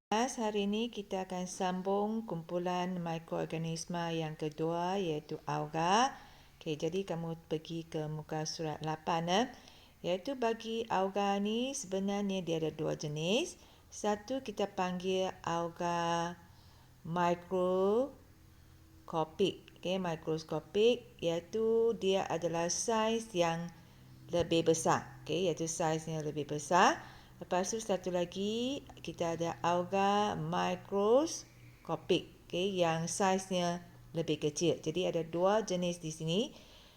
Hari ini kita akan sambung kumpulan mikroorganisma yang kedua iaitu alga. Okey, jadi kamu pergi ke muka surat 8 iaitu bagi alga ni sebenarnya dia ada dua jenis. Satu kita panggil alga mikroskopik. Okey, mikroskopik iaitu dia adalah saiz yang lebih besar. Okey, iaitu saiznya lebih besar. Lepas tu satu lagi kita ada alga mikroskopik, yang saiznya lebih kecil. Jadi ada dua jenis di sini.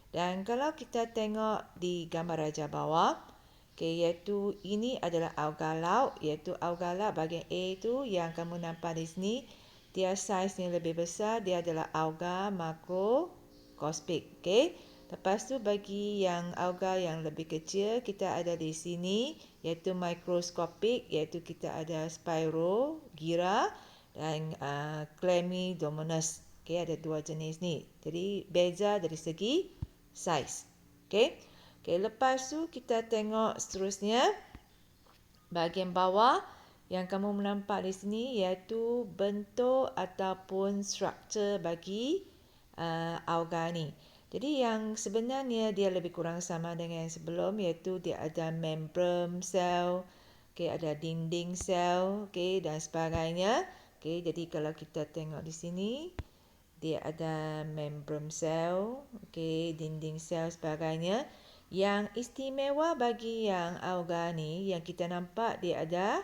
Dan kalau kita tengok di gambar raja bawah, iaitu ini adalah alga laut, iaitu alga laut bahagian A itu yang kamu nampak di sini, dia saiznya lebih besar, dia adalah alga makroskopik. Lepas tu bagi yang alga yang lebih kecil, kita ada di sini iaitu mikroskopik, iaitu kita ada Spirogyra dan Chlamydomonas. Ada dua jenis ni. Jadi beza dari segi saiz. Lepas tu kita tengok seterusnya bahagian bawah yang kamu menampak di sini iaitu bentuk ataupun struktur bagi alga ni. Jadi yang sebenarnya dia lebih kurang sama dengan yang sebelum iaitu dia ada membran sel, ada dinding sel, dan sebagainya. Jadi kalau kita tengok di sini, dia ada membran sel, dinding sel sebagainya. Yang istimewa bagi yang alga ni yang kita nampak dia ada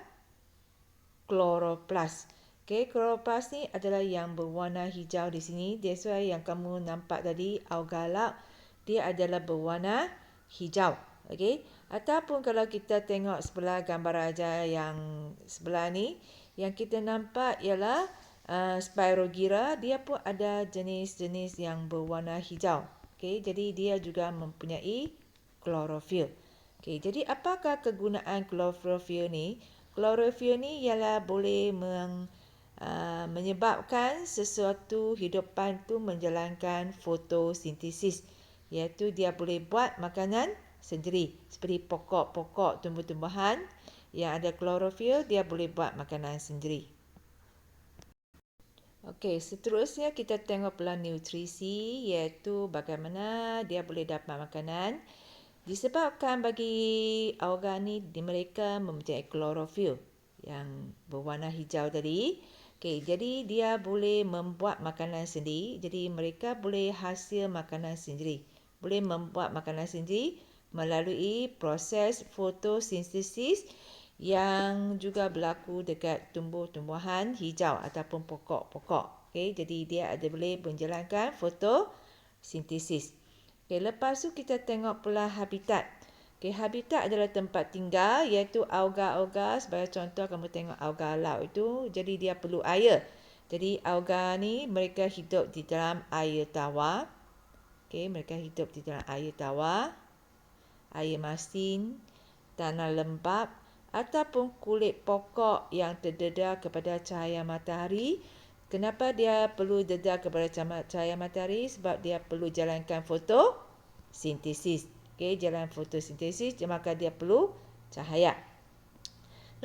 kloroplas. Kloroplas ni adalah yang berwarna hijau di sini. That's why yang kamu nampak tadi alga laut dia adalah berwarna hijau. Ataupun kalau kita tengok sebelah gambar raja yang sebelah ni, yang kita nampak ialah Spirogyra, dia pun ada jenis-jenis yang berwarna hijau. Jadi dia juga mempunyai klorofil. Jadi apakah kegunaan klorofil ni? Klorofil ni ialah boleh menyebabkan sesuatu hidupan tu menjalankan fotosintesis, iaitu dia boleh buat makanan sendiri. Seperti pokok-pokok tumbuh-tumbuhan yang ada klorofil, dia boleh buat makanan sendiri. Seterusnya kita tengok pula nutrisi, iaitu bagaimana dia boleh dapat makanan. Disebabkan bagi alga ni mereka mempunyai klorofil yang berwarna hijau tadi. Jadi dia boleh membuat makanan sendiri. Jadi mereka boleh hasil makanan sendiri. Boleh membuat makanan sendiri melalui proses fotosintesis yang juga berlaku dekat tumbuh-tumbuhan hijau ataupun pokok-pokok. Jadi dia boleh menjalankan fotosintesis. Lepas tu kita tengok pula habitat. Habitat adalah tempat tinggal iaitu alga-alga. Sebagai contoh kamu tengok alga laut itu, jadi dia perlu air. Jadi alga ni mereka hidup di dalam air tawar. Mereka hidup di dalam air tawar, air masin, tanah lembap ataupun kulit pokok yang terdedah kepada cahaya matahari. Kenapa dia perlu dedah kepada cahaya matahari? Sebab dia perlu jalankan fotosintesis. Jalan fotosintesis, maka dia perlu cahaya.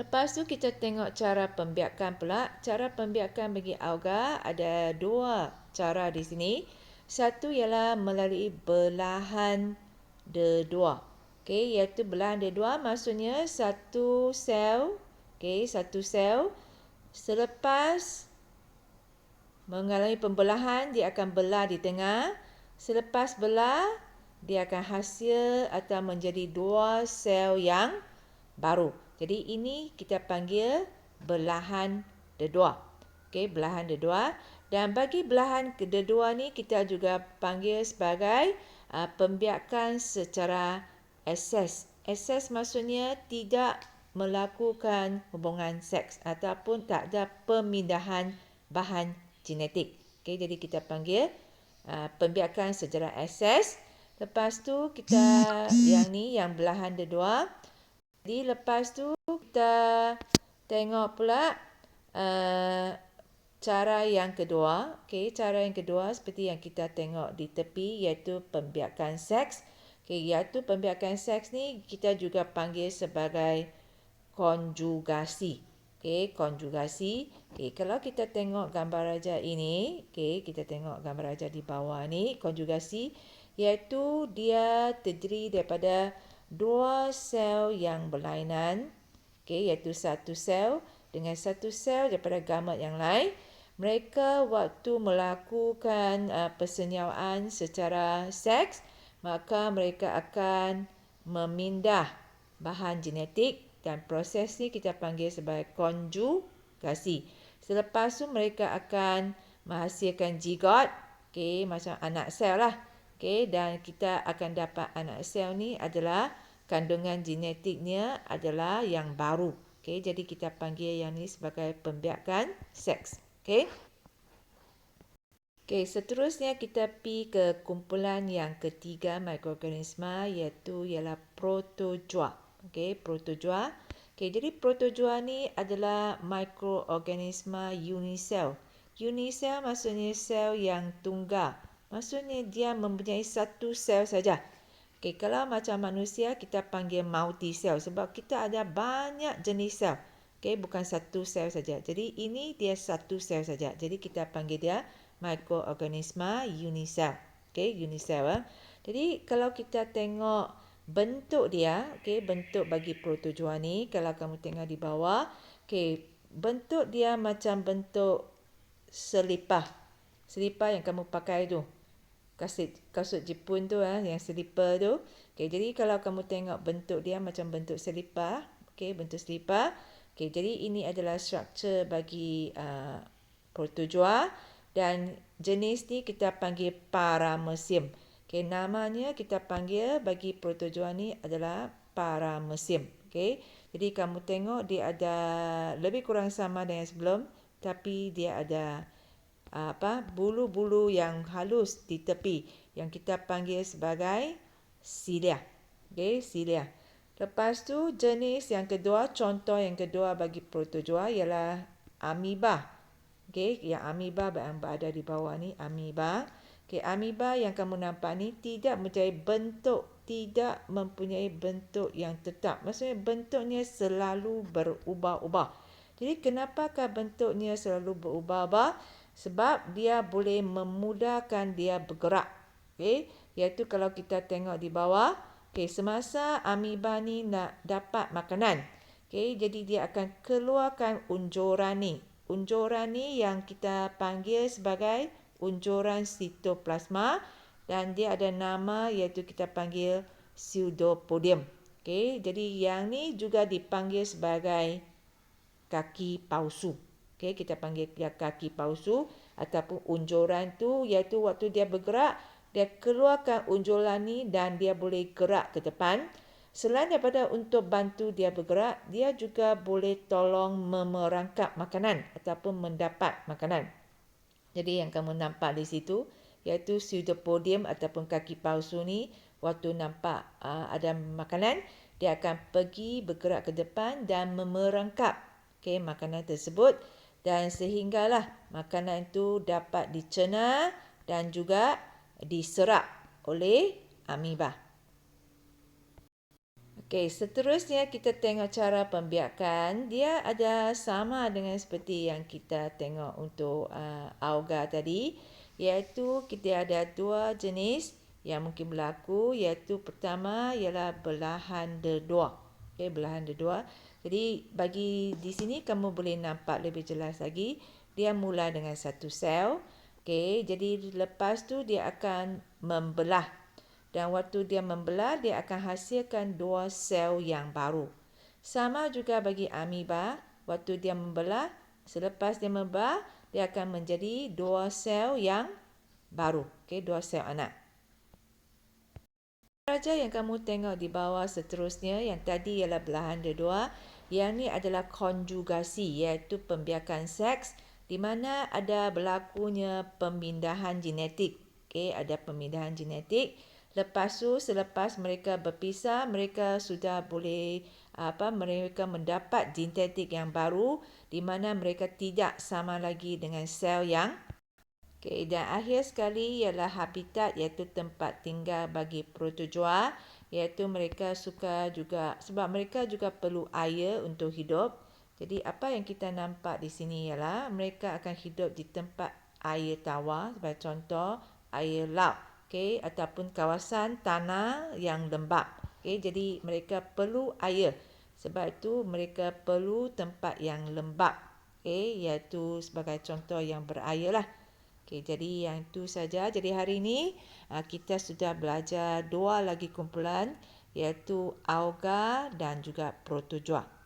Lepas tu kita tengok cara pembiakan pula. Cara pembiakan bagi alga ada dua cara di sini. Satu ialah melalui belahan dedua. Iaitu belahan dedua maksudnya satu sel, satu sel selepas mengalami pembelahan, dia akan belah di tengah. Selepas belah, dia akan hasil atau menjadi dua sel yang baru. Jadi ini kita panggil belahan dedua. Belahan dedua. Dan bagi belahan dedua ni kita juga panggil sebagai pembiakan secara akses. Akses maksudnya tidak melakukan hubungan seks ataupun tak ada pemindahan bahan genetik. Jadi kita panggil pembiakan secara akses. Lepas tu kita yang belahan dedua. Jadi lepas tu kita tengok pula cara yang kedua. Cara yang kedua seperti yang kita tengok di tepi iaitu pembiakan seks. Iaitu pembiakan seks ni kita juga panggil sebagai konjugasi. konjugasi. Kalau kita tengok gambar raja ini, kita tengok gambar raja di bawah ni, konjugasi, iaitu dia terdiri daripada dua sel yang berlainan, iaitu satu sel dengan satu sel daripada gamet yang lain. Mereka waktu melakukan persenyawaan secara seks, maka mereka akan memindah bahan genetik dan proses ni kita panggil sebagai konjugasi. Selepas tu mereka akan menghasilkan zigot, macam anak sel lah. Dan kita akan dapat anak sel ni adalah kandungan genetiknya adalah yang baru. Jadi kita panggil yang ni sebagai pembiakan seks. Seterusnya kita pergi ke kumpulan yang ketiga mikroorganisma iaitu ialah protozoa. Protozoa. Jadi protozoa ni adalah mikroorganisma unisel. Unisel maksudnya sel yang tunggal. Maksudnya dia mempunyai satu sel saja. Kalau macam manusia kita panggil multisel sebab kita ada banyak jenis sel. Bukan satu sel saja. Jadi ini dia satu sel saja. Jadi kita panggil dia mikroorganisma unisel. Unisel. Jadi kalau kita tengok bentuk dia, bentuk bagi protozoa ni, kalau kamu tengok di bawah, bentuk dia macam bentuk selipar. Selipar yang kamu pakai tu. Kasut Jepun tu yang slipper tu. Jadi kalau kamu tengok bentuk dia macam bentuk selipar, bentuk selipar. Jadi ini adalah struktur bagi protozoa dan jenis ni kita panggil paramesim. Namanya kita panggil bagi protozoa ni adalah paramesim. Jadi kamu tengok dia ada lebih kurang sama dengan sebelum, tapi dia ada bulu-bulu yang halus di tepi yang kita panggil sebagai silia. Silia. Lepas tu jenis yang kedua, contoh yang kedua bagi protozoa ialah amoeba. Yang amoeba yang berada di bawah ni amoeba. Amoeba yang kamu nampak ni tidak mempunyai bentuk yang tetap. Maksudnya bentuknya selalu berubah-ubah. Jadi kenapakah bentuknya selalu berubah-ubah? Sebab dia boleh memudahkan dia bergerak. Iaitu kalau kita tengok di bawah, semasa amoeba ni nak dapat makanan, jadi dia akan keluarkan unjuran ni. Unjuran ni yang kita panggil sebagai unjuran sitoplasma dan dia ada nama iaitu kita panggil pseudopodium. Jadi yang ni juga dipanggil sebagai kaki palsu. Kita panggil dia kaki palsu ataupun unjuran tu iaitu waktu dia bergerak, dia keluarkan unjuran ni dan dia boleh gerak ke depan. Selain daripada untuk bantu dia bergerak, dia juga boleh tolong merangkap makanan ataupun mendapat makanan. Jadi yang kamu nampak di situ iaitu pseudopodium ataupun kaki palsu ni, waktu nampak ada makanan, dia akan pergi bergerak ke depan dan merangkap makanan tersebut dan sehinggalah makanan itu dapat dicerna dan juga diserap oleh amoeba. Seterusnya kita tengok cara pembiakan. Dia ada sama dengan seperti yang kita tengok untuk alga tadi, iaitu kita ada dua jenis yang mungkin berlaku, iaitu pertama ialah belahan dedua. Belahan dedua. Jadi bagi di sini kamu boleh nampak lebih jelas lagi. Dia mula dengan satu sel. Jadi lepas tu dia akan membelah. Dan waktu dia membelah, dia akan hasilkan dua sel yang baru. Sama juga bagi amoeba. Waktu dia membelah, selepas dia membelah, dia akan menjadi dua sel yang baru. Dua sel anak. Raja yang kamu tengok di bawah seterusnya, yang tadi ialah belahan dedua. Yang ni adalah konjugasi, iaitu pembiakan seks di mana ada berlakunya pemindahan genetik. Ada pemindahan genetik. Lepas tu, selepas mereka berpisah, mereka sudah boleh mereka mendapat genetik yang baru di mana mereka tidak sama lagi dengan sel yang dan akhir sekali ialah habitat, iaitu tempat tinggal bagi protozoa, iaitu mereka suka juga sebab mereka juga perlu air untuk hidup. Jadi apa yang kita nampak di sini ialah mereka akan hidup di tempat air tawar, sebagai contoh air laut, okey, ataupun kawasan tanah yang lembap. Okey, jadi mereka perlu air. Sebab itu mereka perlu tempat yang lembap. Okey, iaitu sebagai contoh yang berair lah. Okey, jadi yang itu saja. Jadi hari ini kita sudah belajar dua lagi kumpulan iaitu alga dan juga protozoa.